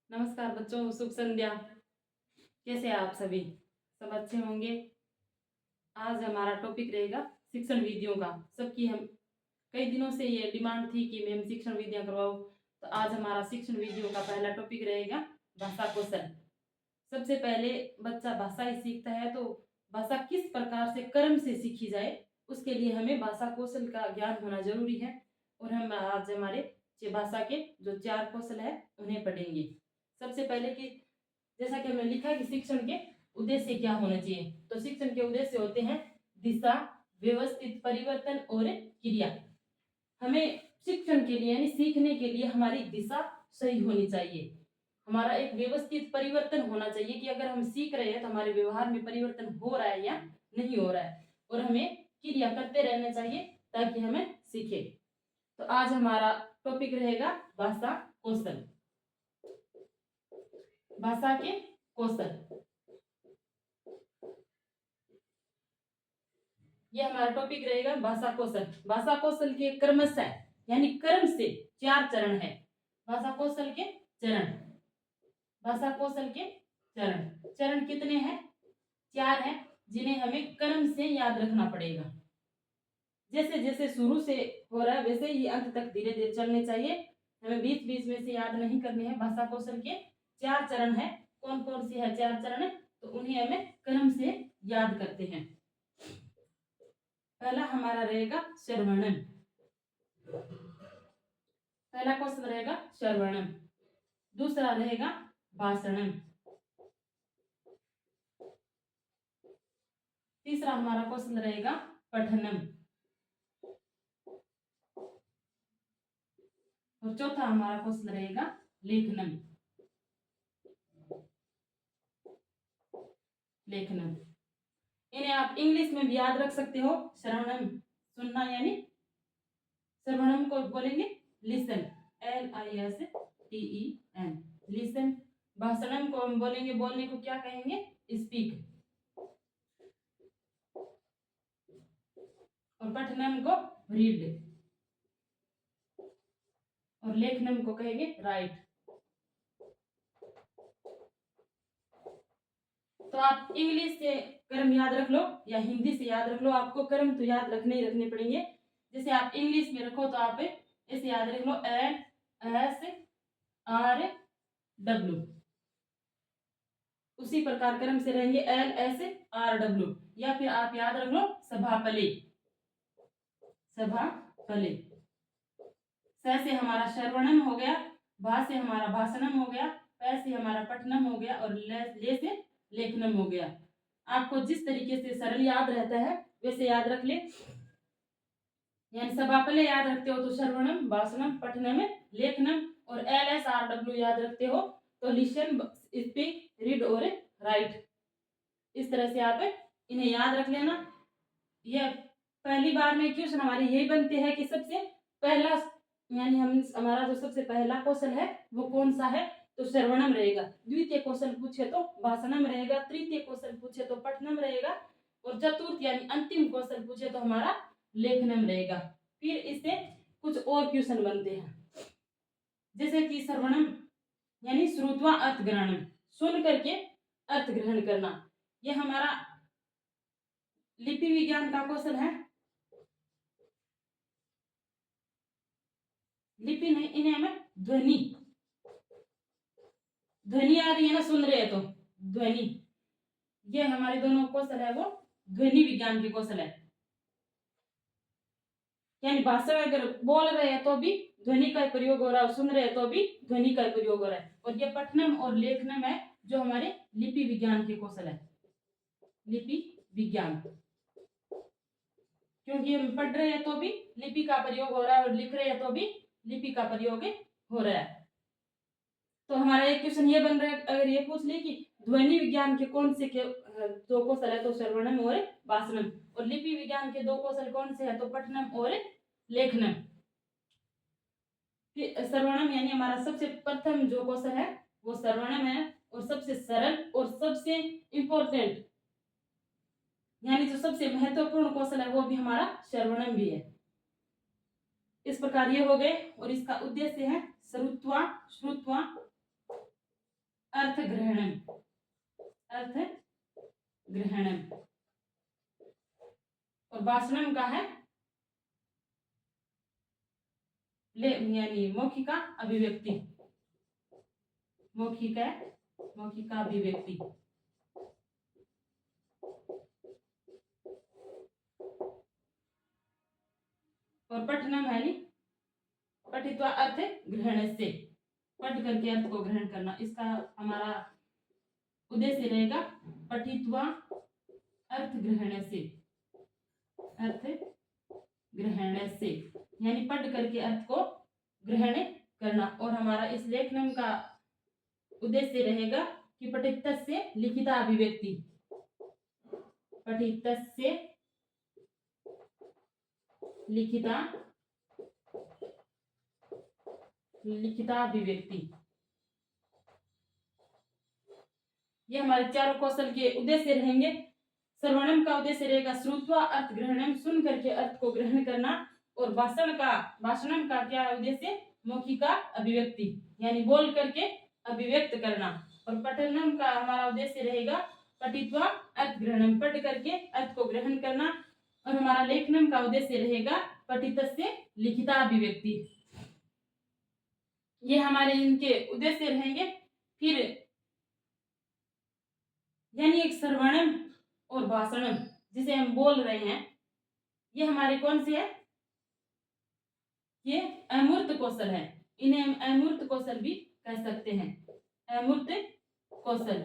नमस्कार बच्चों, शुभ संध्या। कैसे हैं आप सभी? सब अच्छे होंगे। आज हमारा टॉपिक रहेगा शिक्षण विधियों का। सबकी हम कई दिनों से ये डिमांड थी कि मैम शिक्षण विधियां करवाओ, तो आज हमारा शिक्षण विधियों का पहला टॉपिक रहेगा भाषा कौशल। सबसे पहले बच्चा भाषा ही सीखता है, तो भाषा किस प्रकार से क्रम से सीखी जाए, उसके लिए हमें भाषा कौशल का ज्ञान होना जरूरी है। और हम आज हमारे भाषा के जो 4 कौशल है उन्हें पढ़ेंगे। सबसे पहले कि जैसा कि हमने लिखा कि शिक्षण के उद्देश्य क्या होने चाहिए, तो शिक्षण के उद्देश्य होते हैं दिशा, व्यवस्थित परिवर्तन और क्रिया। हमें शिक्षण के लिए यानी सीखने के लिए हमारी दिशा सही होनी चाहिए, हमारा एक व्यवस्थित परिवर्तन होना चाहिए कि अगर हम सीख रहे हैं तो हमारे व्यवहार में परिवर्तन हो रहा है या नहीं हो रहा है, और हमें क्रिया करते रहना चाहिए ताकि हमें सीखे। तो आज हमारा टॉपिक रहेगा भाषा कौशल। भाषा के कौशल, ये हमारा टॉपिक रहेगा भाषा कौशल। भाषा कौशल के क्रमशः यानी क्रम से 4 चरण है। भाषा कौशल के चरण, भाषा कौशल के चरण, चरण कितने हैं? 4 हैं, जिन्हें हमें क्रम से याद रखना पड़ेगा। जैसे जैसे शुरू से हो रहा है वैसे ही अंत तक धीरे धीरे चलने चाहिए, हमें बीच बीच में से याद नहीं करने हैं। भाषा कौशल के 4 चरण है। कौन कौन सी है 4 चरण? तो उन्हें हमें क्रम से याद करते हैं। पहला हमारा रहेगा श्रवणम। पहला क्वेश्चन रहेगा श्रवणम। दूसरा रहेगा भाषणम। तीसरा हमारा क्वेश्चन रहेगा पठनम। और चौथा हमारा क्वेश्चन रहेगा लेखनम। लेखनम, इन्हें आप इंग्लिश में भी याद रख सकते हो। श्रवणम सुनना, यानी श्रवणम को बोलेंगे लिसन, LISTEN, लिसन। भाषणम को हम बोलेंगे, बोलने को क्या कहेंगे? स्पीक। और पठनम को रीड, और लेखनम को कहेंगे राइट। तो आप इंग्लिश से क्रम याद रख लो या हिंदी से याद रख लो, आपको क्रम तो याद रखने ही रखने पड़ेंगे। जैसे आप इंग्लिश में रखो तो आप ऐसे याद रख लो LSRW, उसी प्रकार क्रम से रहेंगे LSRW। या फिर आप याद रख लो सभापले, सभापले। स से हमारा श्रवणम हो गया, भा से हमारा भाषणम हो गया, प से हमारा पठनम हो गया, और ले से लेखनम हो गया। आपको जिस तरीके से सरल याद रहता है वैसे याद रख ले। यानी सभापले याद रखते हो तो श्रवणम, भाषणम, पठनम, लेखनम, और LSRW याद रखते हो तो लिसन, स्पीक, रीड और राइट। इस तरह से आप इन्हें याद रख लेना। यह पहली बार में क्वेश्चन हमारे यही बनते हैं कि सबसे पहला यानी हम हमारा जो सबसे पहला क्वेश्चन है वो कौन सा है? तो श्रवणम रहेगा। द्वितीय क्वेश्चन पूछे तो भाषणम रहेगा। तृतीय क्वेश्चन पूछे तो पठनम रहेगा। और चतुर्थ यानी अंतिम क्वेश्चन पूछे तो हमारा लेखनम रहेगा। फिर इससे कुछ और क्वेश्चन बनते हैं, जैसे कि श्रवणम यानी श्रुत्वा अर्थ ग्रहणम, सुन करके अर्थ ग्रहण करना। यह हमारा लिपि विज्ञान का क्वेश्चन है। लिपि नहीं, इन्हें हमें ध्वनि, ध्वनि आ रही है ना, सुन रहे हैं तो ध्वनि। ये हमारे दोनों क्वेश्चन है वो ध्वनि विज्ञान के क्वेश्चन है। यानी भाषा में अगर बोल रहे हैं तो भी ध्वनि का प्रयोग हो रहा है, सुन रहे हैं तो भी ध्वनि का प्रयोग हो रहा है। और ये पठनम और लेखनम है जो हमारे लिपि विज्ञान के क्वेश्चन है। लिपि विज्ञान, क्योंकि हम पढ़ रहे हैं तो भी लिपि का प्रयोग हो रहा है और लिख रहे हैं तो भी लिपि का प्रयोग हो रहा है। तो हमारा एक क्वेश्चन ये बन रहा है, अगर ये पूछ ले कि ध्वनि विज्ञान के कौन से दो कौशल है तो श्रवणम और भाषणम, और लिपि विज्ञान के दो कौशल कौन से है तो पठनम और लेखनम। श्रवणम यानी हमारा सबसे प्रथम जो कौशल है वो श्रवणम है, और सबसे सरल और सबसे इंपॉर्टेंट यानी जो सबसे महत्वपूर्ण कौशल है वो भी हमारा श्रवणम भी है। इस प्रकार ये हो गए, और इसका उद्देश्य है श्रुत्वा, श्रुत्वा अर्थ ग्रहणम, अर्थ ग्रहणम। और भाषणम का है यानी मौखिका अभिव्यक्ति, मौखिका अभिव्यक्ति। और पठनम है नी पठित्वा अर्थ ग्रहण से, पढ़ करके अर्थ को ग्रहण करना, इसका हमारा उद्देश्य रहेगा पठित्वा अर्थ ग्रहण से, अर्थ ग्रहण से यानी पढ़ करके अर्थ को ग्रहण करना। और हमारा इस लेखनम का उद्देश्य रहेगा कि पठितस्य लिखिता अभिव्यक्ति, पठितस्य लिखिता अभिव्यक्ति। ये हमारे चारों कौशल के उद्देश्य रहेंगे। श्रवणम का उद्देश्य रहेगा श्रुत्वा अर्थ ग्रहणम, सुन करके अर्थ को ग्रहण करना। और भाषणम का क्या उद्देश्य, मौखिका अभिव्यक्ति यानी बोल करके अभिव्यक्त करना। और पठनम का हमारा उद्देश्य रहेगा पठित्वा अर्थ ग्रहणम, पढ़ करके अर्थ को ग्रहण करना। और हमारा लेखनम का उद्देश्य रहेगा पठितस्य लिखिता अभिव्यक्ति। ये हमारे इनके उद्देश्य रहेंगे। फिर यानी एक श्रवणम और भाषणम जिसे हम बोल रहे हैं, ये हमारे कौन से है, ये अमूर्त कौशल है। इन्हें हम अमूर्त कौशल भी कह सकते हैं, अमूर्त कौशल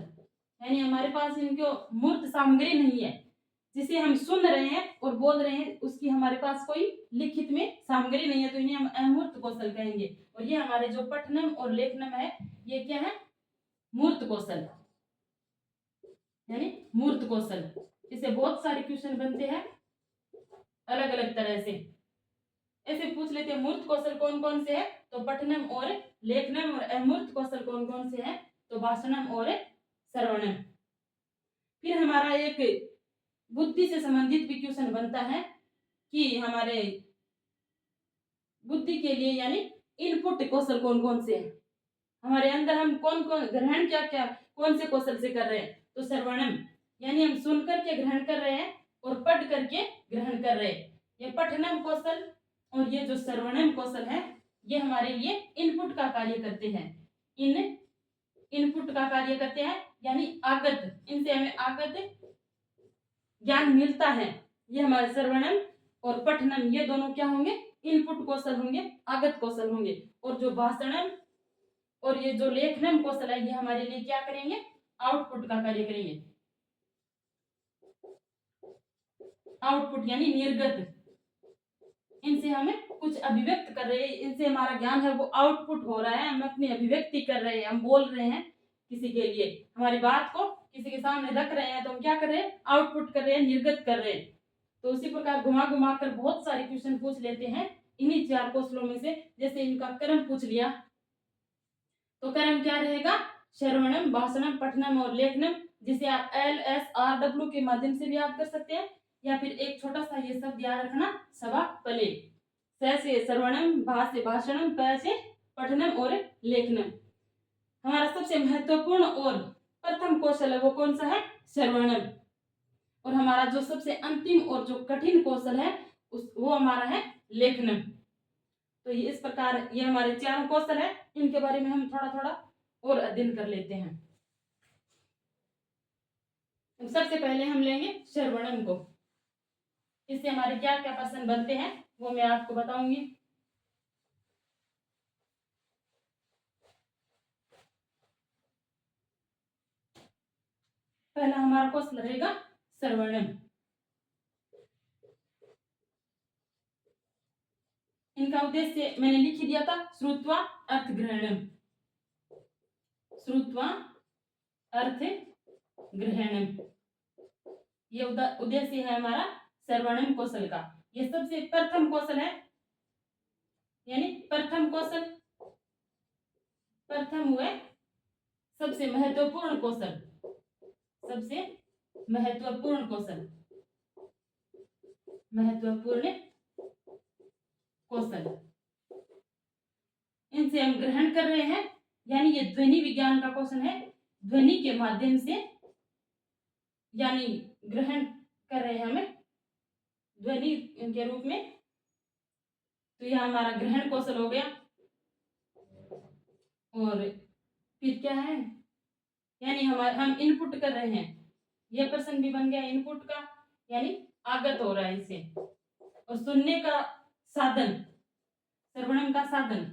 यानी हमारे पास इनको मूर्त सामग्री नहीं है, जिसे हम सुन रहे हैं और बोल रहे हैं, उसकी हमारे पास कोई लिखित में सामग्री नहीं है, तो इन्हें हम अमूर्त कौशल कहेंगे। और ये हमारे जो पठनम और लेखनम है, ये क्या है, मूर्त कौशल यानी मूर्त कौशल। इससे बहुत सारे क्वेश्चन बनते हैं अलग अलग तरह से। ऐसे पूछ लेते हैं मूर्त कौशल कौन कौन से है, तो पठनम और लेखनम। और अमूर्त कौशल कौन कौन से है, तो भाषणम और श्रवणम। फिर हमारा एक बुद्धि से संबंधित भी क्वेश्चन बनता है कि हमारे बुद्धि के लिए यानी इनपुट कौशल कौन कौन से है, हमारे अंदर हम कौन कौन ग्रहण क्या कौन से कौशल से कर रहे हैं, तो श्रवणम यानी हम सुन करके ग्रहण कर रहे हैं और पढ़ करके ग्रहण कर रहे हैं। ये पठनम कौशल और ये जो श्रवणम कौशल है, ये हमारे लिए इनपुट का कार्य करते हैं, इनपुट का कार्य करते हैं यानी आगत, इनसे हमें आगत ज्ञान मिलता है। ये हमारे श्रवणम और पठनम ये दोनों क्या होंगे, इनपुट कौशल होंगे, आगत कौशल होंगे। और जो भाषणम और ये जो लेखनम कौशल है, ये हमारे लिए क्या करेंगे, आउटपुट का कार्य करेंगे, आउटपुट यानी निर्गत। इनसे हमें कुछ अभिव्यक्त कर रहे हैं, इनसे हमारा ज्ञान है वो आउटपुट हो रहा है, हम अपनी अभिव्यक्ति कर रहे हैं, हम बोल रहे हैं किसी के लिए, हमारी बात को किसी के सामने रख रहे हैं, तो हम क्या कर रहे हैं, आउटपुट कर रहे हैं, निर्गत कर रहे हैं। तो उसी प्रकार घुमा घुमा कर बहुत सारे क्वेश्चन पूछ लेते हैं इन्हीं चार कौशलों में से। जैसे इनका कर्म पूछ लिया, तो कर्म क्या रहेगा, श्रवणम, भाषणम, पठनम और लेखनम, जिसे आप LSRW के माध्यम से भी याद कर सकते हैं, या फिर एक छोटा सा ये शब्द याद रखना, सवा पले, स से श्रवणम, भा से भाषणम, प से पठनम और लेखनम। हमारा सबसे महत्वपूर्ण और प्रथम कौशल है वो कौन सा है, श्रवणम। और हमारा जो सबसे अंतिम और जो कठिन कौशल है वो हमारा है लेखनम। तो ये इस प्रकार ये हमारे चारों कौशल है, इनके बारे में हम थोड़ा थोड़ा और अध्ययन कर लेते हैं। तो सबसे पहले हम लेंगे श्रवणम को। इससे हमारे क्या क्या प्रश्न बनते हैं वो मैं आपको बताऊंगी। पहला हमारा कौशल रहेगा श्रवणम। इनका उद्देश्य मैंने लिख दिया था, श्रुत्वा अर्थ ग्रहणम, श्रुत्वा अर्थ ग्रहणम, ये उद्देश्य है हमारा श्रवणम कौशल का। ये सबसे प्रथम कौशल है, यानी प्रथम कौशल, प्रथम हुए सबसे महत्वपूर्ण कौशल, सबसे महत्वपूर्ण कौशल, महत्वपूर्ण कौशल। इनसे हम ग्रहण कर रहे हैं, यानी ये ध्वनि विज्ञान का कौशल है, ध्वनि के माध्यम से यानी ग्रहण कर रहे हैं हमें ध्वनि के रूप में, तो यह हमारा ग्रहण कौशल हो गया। और फिर क्या है, यानी हम इनपुट कर रहे हैं, यह प्रश्न भी बन गया इनपुट का, यानी आगत हो रहा है इसे। और सुनने का साधन, श्रवणम का साधन,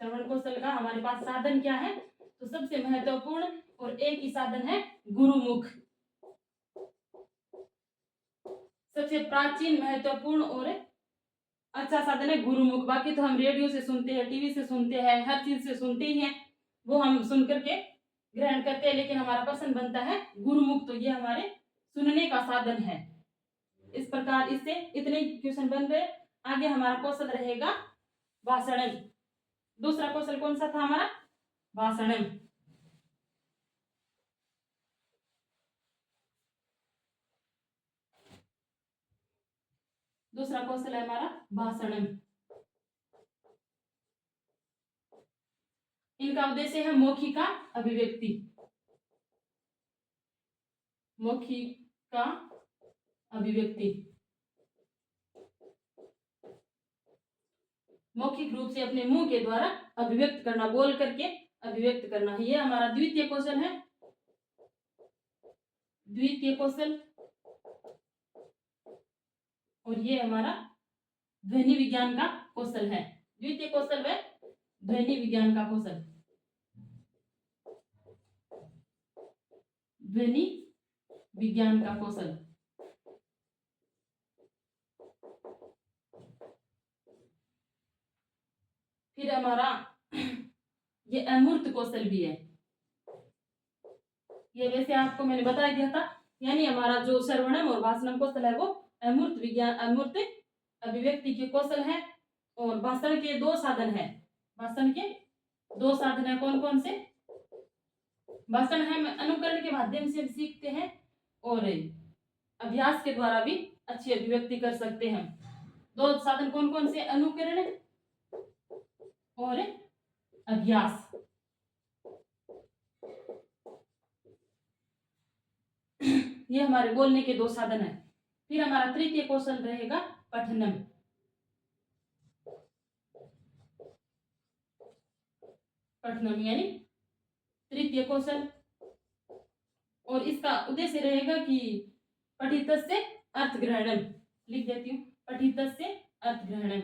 श्रवण कौशल का हमारे पास साधन क्या है, तो सबसे महत्वपूर्ण और एक ही साधन है गुरुमुख। सबसे प्राचीन महत्वपूर्ण और अच्छा साधन है गुरुमुख। बाकी तो हम रेडियो से सुनते हैं, टीवी से सुनते हैं, हर चीज से सुनते ही हैं, वो हम सुन करके ग्रहण करते हैं, लेकिन हमारा प्रश्न बनता है गुरुमुख, तो ये हमारे सुनने का साधन है। इस प्रकार इससे इतने क्वेश्चन बन रहे। आगे हमारा कौशल रहेगा भाषणम। दूसरा कौशल कौन सा था हमारा, भाषणम। दूसरा कौशल है हमारा भाषणम। इनका उद्देश्य है मौखिका अभिव्यक्ति, मौखिका अभिव्यक्ति, मौखिक रूप से अपने मुंह के द्वारा अभिव्यक्त करना, बोल करके अभिव्यक्त करना, ये हमारा द्वितीय कौशल है। द्वितीय कौशल। और ये हमारा ध्वनि विज्ञान का कौशल है। द्वितीय कौशल व ध्वनि विज्ञान का कौशल, ध्वनि विज्ञान का कौशल। फिर हमारा ये अमूर्त कौशल भी है। ये वैसे आपको मैंने बता दिया था, यानी हमारा जो श्रवणम और भाषणम कौशल है वो अमूर्त विज्ञान, अमूर्त अभिव्यक्ति के कौशल है। और भाषण के दो साधन है, भाषण के दो साधन है, कौन कौन से, भाषण हम अनुकरण के माध्यम से सीखते हैं और अभ्यास के द्वारा भी अच्छी अभिव्यक्ति कर सकते हैं। दो साधन कौन कौन से, अनुकरण और अभ्यास। ये हमारे बोलने के दो साधन है। फिर हमारा तृतीय कौशल रहेगा पठनम। पठनम यानी तृतीय कौशल। और इसका उद्देश्य रहेगा कि पठितस्य अर्थग्रहणम, लिख देती हूँ, पठितस्य अर्थग्रहणम,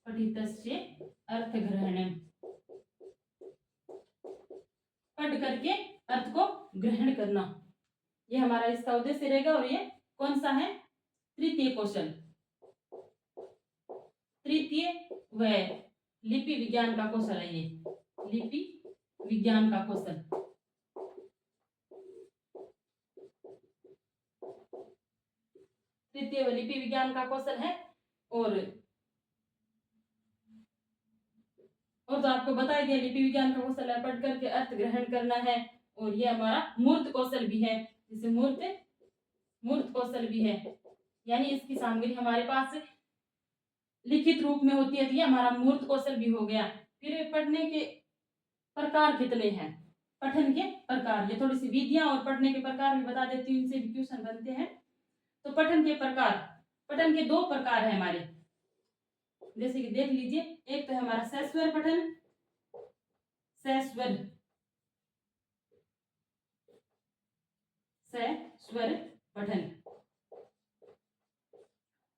पठितस्य अर्थग्रहणम, पढ़ करके अर्थ को ग्रहण करना, ये हमारा इसका उद्देश्य रहेगा। और ये कौन सा है, तृतीय कौशल। तृतीय व लिपि विज्ञान का कौशल है ये, लिपि विज्ञान का कौशल। तृतीय व लिपि विज्ञान का कौशल है। और तो आपको बता दिया लिपि विज्ञान का कौशल है, पढ़ करके अर्थ ग्रहण करना है। और ये हमारा मूर्त कौशल भी है, जैसे मूर्त कौशल भी है, यानी इसकी सामग्री हमारे पास लिखित रूप में होती है, तो ये हमारा मूर्त कौशल भी हो गया। फिर पढ़ने के प्रकार कितने हैं, पठन के प्रकार, ये थोड़ी सी विधियां और पढ़ने के प्रकार भी बता देती हूँ, इनसे भी क्वेश्चन बनते हैं। तो पठन के प्रकार, पठन के दो प्रकार है हमारे, जैसे कि देख लीजिए, एक तो है हमारा सस्वर पठन, सस्वर पठन,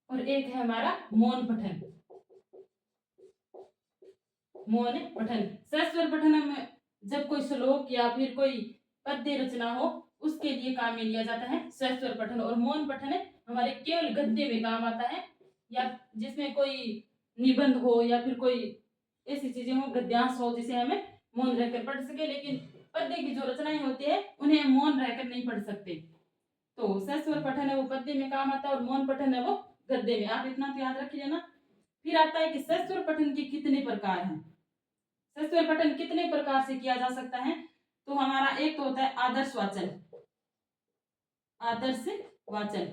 और एक है हमारा मौन पठन, मौन पठन। सस्वर पठन में जब कोई श्लोक या फिर कोई पद्य रचना हो उसके लिए काम में लिया जाता है सस्वर पठन। और मौन पठन हमारे केवल गद्य में काम आता है, या जिसमें कोई निबंध हो या फिर कोई ऐसी चीजें हो, गद्यांश हो, जिसे हमें मौन रहकर पढ़ सके। लेकिन पद्य की जो रचनाएं होती है उन्हें मौन रहकर नहीं पढ़ सकते। तो सस्वर पठन है वो पद्य में काम आता है और मौन पठन है वो गद्य में। आप इतना तो याद रख लेना। फिर आता है कि सस्वर पठन के कितने प्रकार हैं, सस्वर पठन कितने प्रकार से किया जा सकता है। तो हमारा एक तो होता है आदर्श वाचन, आदर्श वाचन,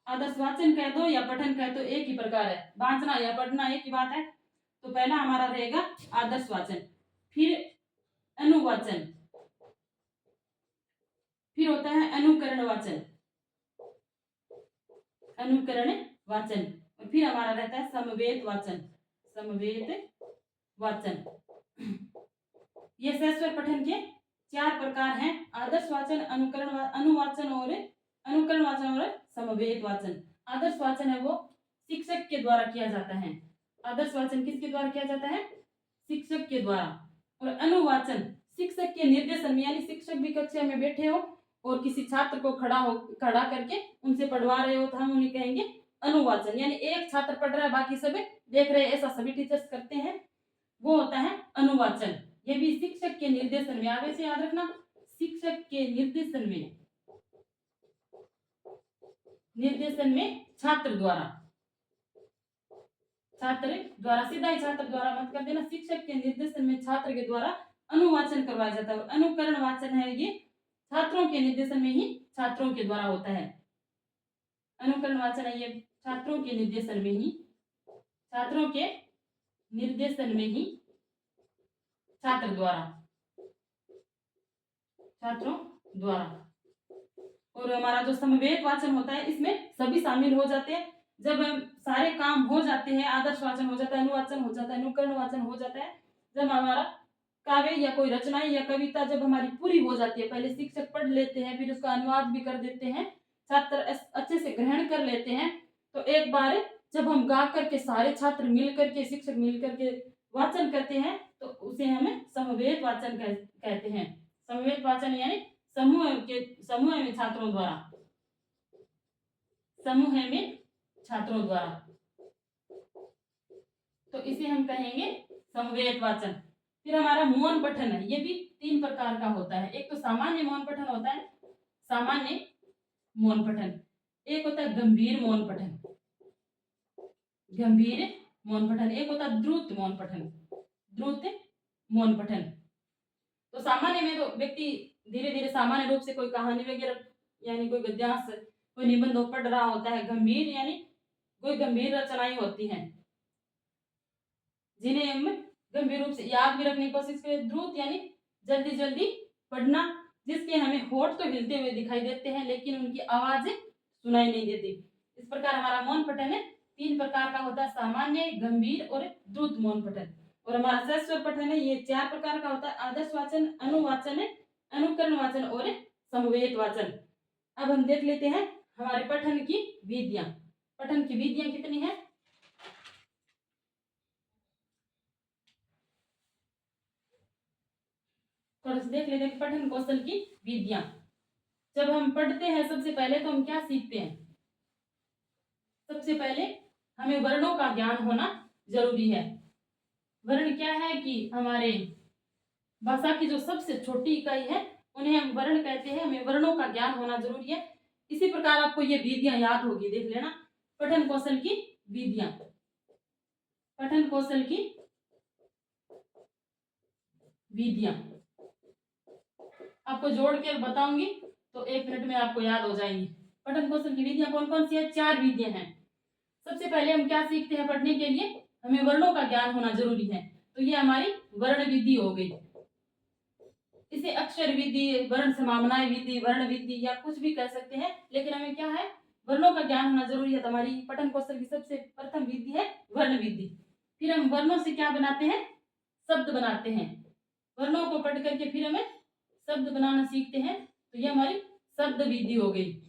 आदर्श वाचन कह दो या पठन कह दो एक ही प्रकार है, वाचना या पढ़ना एक ही बात है। तो पहला हमारा रहेगा आदर्श वाचन, फिर अनुवाचन, फिर होता है अनुकरण वाचन, अनुकरण वाचन, और फिर हमारा रहता है समवेत वाचन, समवेत वाचन। ये सहस्वर पठन के 4 प्रकार हैं, आदर्श वाचन, अनुवाचन और समवेत वाचन। आदर्श वाचन है वो शिक्षक के द्वारा किया जाता है। आदर्श वाचन किसके द्वारा किया जाता है? शिक्षक के द्वारा। और अनुवाचन शिक्षक के निर्देशन में, यानी शिक्षक भी कक्षा में बैठे हो और किसी छात्र को खड़ा करके उनसे पढ़वा रहे हो तो हम उन्हें कहेंगे अनुवाचन, यानी एक छात्र पढ़ रहा है बाकी सब देख रहे हैं, ऐसा सभी टीचर्स करते हैं, वो होता है अनुवाचन। ये भी शिक्षक के निर्देशन में, आगे से याद रखना, शिक्षक के निर्देशन में छात्र द्वारा सीधा ही छात्र द्वारा मत कर देना, शिक्षक के निर्देशन में छात्र के द्वारा अनुवाचन करवाया जाता है। और अनुकरण वाचन है ये छात्रों के निर्देशन में ही छात्रों के द्वारा होता है। अनुकरण वाचन है ये छात्रों के निर्देशन में ही छात्रों द्वारा। और हमारा जो समवेत वाचन होता है इसमें सभी शामिल हो जाते हैं। जब सारे काम हो जाते हैं, आदर्श वाचन हो जाता है, अनुवाचन हो जाता है, अनुकरण वाचन हो जाता है, जब हमारा काव्य या कोई रचनाएं या कविता जब हमारी पूरी हो जाती है, पहले शिक्षक पढ़ लेते हैं, फिर उसका अनुवाद भी कर देते हैं, छात्र अच्छे से ग्रहण कर लेते हैं, तो एक बार जब हम गा करके सारे छात्र मिल करके, शिक्षक मिल करके वाचन करते हैं तो उसे हमें समवेत वाचन कहते हैं। समवेत वाचन यानी समूह में छात्रों द्वारा, तो इसे हम कहेंगे समवेत वाचन। फिर हमारा मौन पठन है, ये भी 3 प्रकार का होता है। एक तो सामान्य मौन पठन होता है, सामान्य मौन पठन, एक होता है गंभीर मौन पठन, एक होता है द्रुत मौन पठन। तो सामान्य में तो व्यक्ति धीरे धीरे सामान्य रूप से कोई कहानी वगैरह यानी कोई गद्यांश, कोई निबंध पढ़ रहा होता है। गंभीर यानी कोई गंभीर रचनाएं होती हैं जिन्हें हम गंभीर रूप से याद भी रखने की कोशिश करें। द्रुत यानी जल्दी जल्दी पढ़ना, जिसके हमें होठ तो हिलते हुए दिखाई देते हैं लेकिन उनकी आवाज सुनाई नहीं देती। इस प्रकार हमारा मौन पठन है 3 प्रकार का होता है, सामान्य, गंभीर और द्रुत मौन पठन। और हमारा सहस्वर पठन है ये 4 प्रकार का होता है, आदर्श वाचन, अनुवाचन, अनुकरण वाचन और समवेत वाचन। अब हम देख लेते हैं हमारे पठन की विधियां। पठन की विधियां कितनी है? थोड़ा सा देख लेते हैं पठन कौशल की विधियां। जब हम पढ़ते हैं सबसे पहले तो हम क्या सीखते हैं? सबसे पहले हमें वर्णों का ज्ञान होना जरूरी है। वर्ण क्या है कि हमारे भाषा की जो सबसे छोटी इकाई है उन्हें हम वर्ण कहते हैं। हमें वर्णों का ज्ञान होना जरूरी है। इसी प्रकार आपको ये विधियां याद होगी, देख लेना। पठन कौशल की विधियां, पठन कौशल की विधियां आपको जोड़ के बताऊंगी तो 1 मिनट में आपको याद हो जाएंगी। पठन कौशल की विधियां कौन कौन सी है? 4 विधियां हैं। सबसे पहले हम क्या सीखते हैं? पढ़ने के लिए हमें वर्णों का ज्ञान होना जरूरी है, तो ये हमारी वर्ण विधि हो गई। इसे अक्षर विधि, वर्ण समामनाय विधि, वर्ण विधि या कुछ भी कह सकते हैं, लेकिन हमें क्या है? वर्णों का ज्ञान होना जरूरी है। तो हमारी पठन कौशल की सबसे प्रथम विधि है वर्ण विधि। फिर हम वर्णों से क्या बनाते हैं? शब्द बनाते हैं। वर्णों को पढ़ करके फिर हमें शब्द बनाना सीखते हैं, तो ये हमारी शब्द विधि हो गई।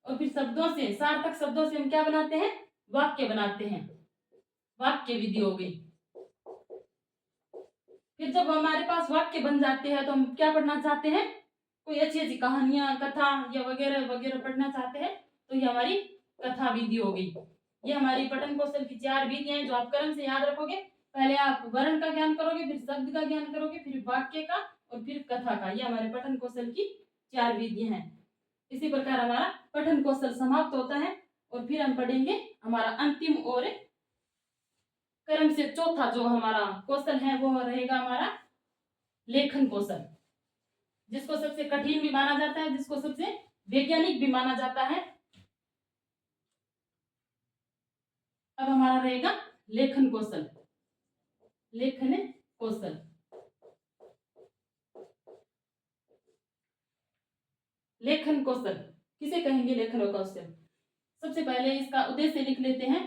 और फिर शब्दों से, सार्थक शब्दों से हम क्या बनाते हैं? वाक्य बनाते हैं, वाक्य विधि हो गई। फिर जब हमारे पास वाक्य बन जाते हैं तो हम क्या पढ़ना चाहते हैं? कोई अच्छी अच्छी कहानियां, कथा या वगैरह वगैरह पढ़ना चाहते हैं, तो ये हमारी कथा विधि हो गई। ये हमारी पठन कौशल की 4 विधियां हैं जो आप क्रम से याद रखोगे। पहले आप वर्ण का ज्ञान करोगे, फिर शब्द का ज्ञान करोगे, फिर वाक्य का और फिर कथा का। ये हमारे पठन कौशल की 4 विधियां हैं। इसी प्रकार हमारा पठन कौशल समाप्त होता है और फिर हम पढ़ेंगे हमारा अंतिम और क्रम से चौथा जो हमारा कौशल है वो रहेगा हमारा लेखन कौशल, जिसको सबसे कठिन भी माना जाता है, जिसको सबसे वैज्ञानिक भी माना जाता है। अब हमारा रहेगा लेखन कौशल। लेखन कौशल, लेखन कौशल किसे कहेंगे? लेखन कौशल। सबसे पहले इसका उद्देश्य लिख लेते हैं।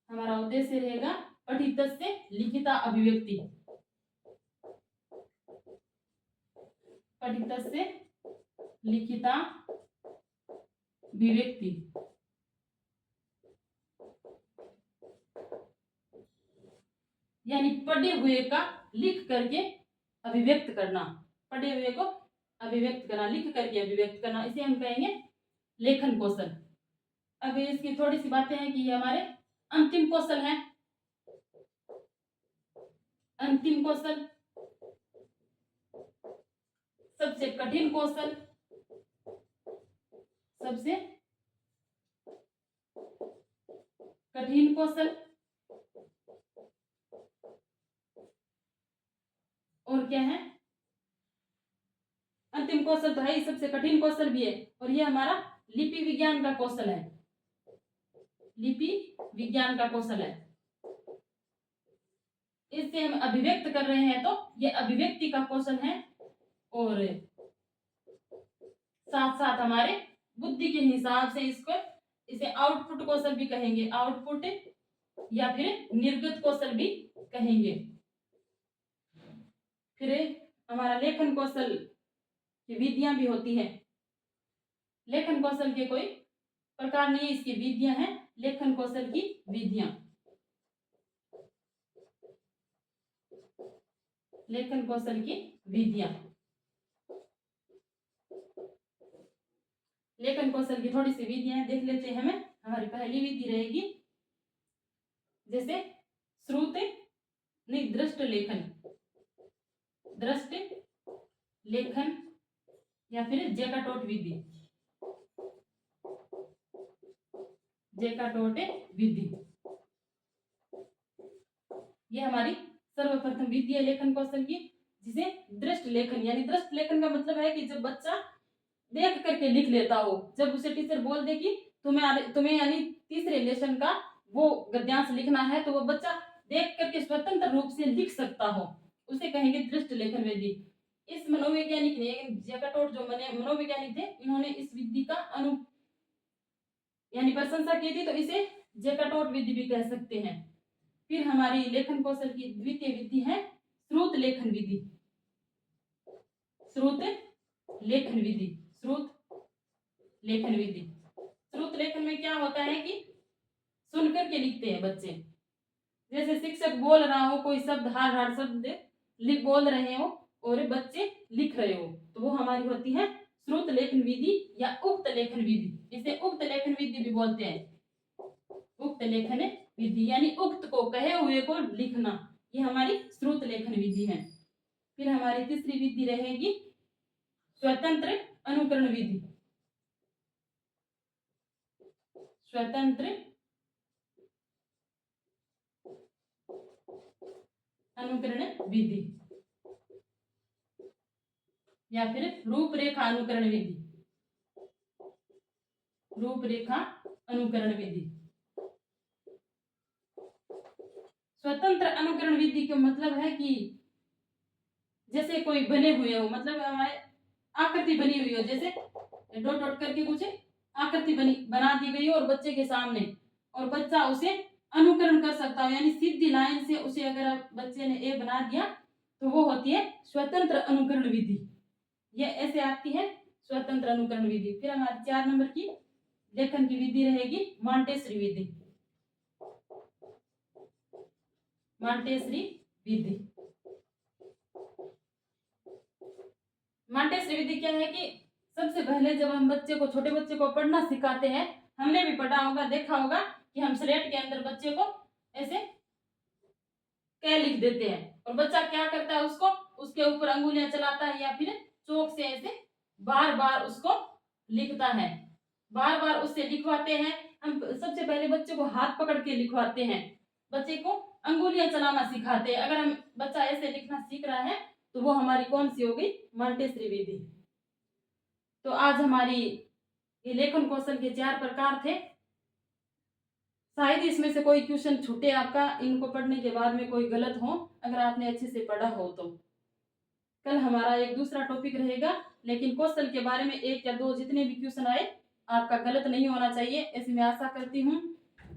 हमारा उद्देश्य रहेगा पठितस्य लिखिता अभिव्यक्ति। पठितस्य लिखिता अभिव्यक्ति, यानी पढ़े हुए का लिख करके अभिव्यक्त करना। पढ़े हुए को अभिव्यक्त करना, लिख करके अभिव्यक्त करना, इसे हम कहेंगे लेखन कौशल। अब इसकी थोड़ी सी बातें हैं कि ये हमारे अंतिम कौशल है। अंतिम कौशल, सबसे कठिन कौशल, सबसे कठिन कौशल, और क्या है? अंतिम कौशल तो है ही, सबसे कठिन कौशल भी है। और ये हमारा लिपि विज्ञान का कौशल है। लिपि विज्ञान का कौशल है। इससे हम अभिव्यक्त कर रहे हैं तो ये अभिव्यक्ति का कौशल है। और साथ साथ हमारे बुद्धि के हिसाब से इसे आउटपुट कौशल भी कहेंगे। आउटपुट या फिर निर्गत कौशल भी कहेंगे। फिर हमारा लेखन कौशल की विधियां भी होती है। लेखन कौशल के कोई प्रकार नहीं, इसकी विधियां हैं लेखन कौशल की विधियां। लेखन कौशल की विधियां, लेखन कौशल की थोड़ी सी विधियां देख लेते हैं। हमें हमारी पहली विधि रहेगी जैसे श्रुत नहीं दृष्ट लेखन, दृष्ट लेखन या फिर जेकाटोट विधि। जेकाटोट विधि ये हमारी सर्वप्रथम विधि है लेखन कौशल की, जिसे दृष्ट लेखन, यानी दृष्ट लेखन का मतलब है कि जब बच्चा देख करके लिख लेता हो। जब उसे टीचर बोल दे कि तुम्हें यानी तीसरे लेसन का वो गद्यांश लिखना है, तो वो बच्चा देख करके स्वतंत्र रूप से लिख सकता हो, उसे कहेंगे दृष्ट लेखन विधि। इस मनोवैज्ञानिक ने, जेकाटोट जो मनोवैज्ञानिक थे, इन्होंने इस विधि का यानी प्रशंसा की थी, तो इसे जेकाटोट विधि भी कह सकते हैं। फिर हमारी लेखन कौशल की द्वितीय विधि है श्रुत लेखन विधि। श्रुत लेखन विधि, श्रुत लेखन विधि। श्रुत लेखन में क्या होता है कि सुन करके लिखते हैं बच्चे। जैसे शिक्षक बोल रहा हो, कोई शब्द हार हार शब्द बोल रहे हो और बच्चे लिख रहे हो, तो वो हमारी होती है श्रुत लेखन विधि या उक्त लेखन विधि। इसे उक्त लेखन विधि भी बोलते हैं। उक्त लेखन विधि यानी उक्त को, कहे हुए को लिखना, ये हमारी श्रुत लेखन विधि है। फिर हमारी तीसरी विधि रहेगी स्वतंत्र अनुकरण विधि। स्वतंत्र अनुकरण विधि या फिर रूपरेखा अनुकरण विधि। रूपरेखा अनुकरण विधि। स्वतंत्र अनुकरण विधि का मतलब है कि जैसे कोई बने हुए हो, मतलब हमारे आकृति बनी हुई हो, जैसे डॉट डॉट करके कुछ आकृति बना दी गई हो और बच्चे के सामने, और बच्चा उसे अनुकरण कर सकता हो, यानी सीधी लाइन से उसे अगर बच्चे ने ए बना दिया तो वो होती है स्वतंत्र अनुकरण विधि। ये ऐसे आती है स्वतंत्र अनुकरण विधि। फिर हमारी 4 नंबर की लेखन की विधि रहेगी मॉन्टेसरी विधि। मॉन्टेसरी विधि। मॉन्टेसरी विधि क्या है कि सबसे पहले जब हम बच्चे को, छोटे बच्चे को पढ़ना सिखाते हैं, हमने भी पढ़ा होगा, देखा होगा कि हम स्लेट के अंदर बच्चे को ऐसे क लिख देते हैं और बच्चा क्या करता है, उसको उसके ऊपर अंगुलियां चलाता है या फिर चौक से ऐसे बार बार उसको लिखता है। बार बार उससे लिखवाते हैं। हम सबसे पहले बच्चे को हाथ पकड़ के लिखवाते हैं, बच्चे को अंगुलियां चलाना सिखाते हैं। अगर हम बच्चा ऐसे लिखना सीख रहा है तो वो हमारी कौन सी हो गई? मॉन्टेसरी विधि। तो आज हमारी ये लेखन कौशल के 4 प्रकार थे। शायद इसमें से कोई क्वेश्चन छूटे आपका, इनको पढ़ने के बाद में कोई गलत हो, अगर आपने अच्छे से पढ़ा हो तो। कल हमारा एक दूसरा टॉपिक रहेगा, लेकिन क्वेश्चन के बारे में 1 या 2 जितने भी क्वेश्चन आए आपका गलत नहीं होना चाहिए, ऐसी मैं आशा करती हूँ।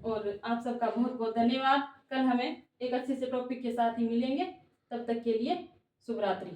और आप सबका बहुत बहुत धन्यवाद। कल हमें एक अच्छे से टॉपिक के साथ ही मिलेंगे, तब तक के लिए शुभ रात्रि।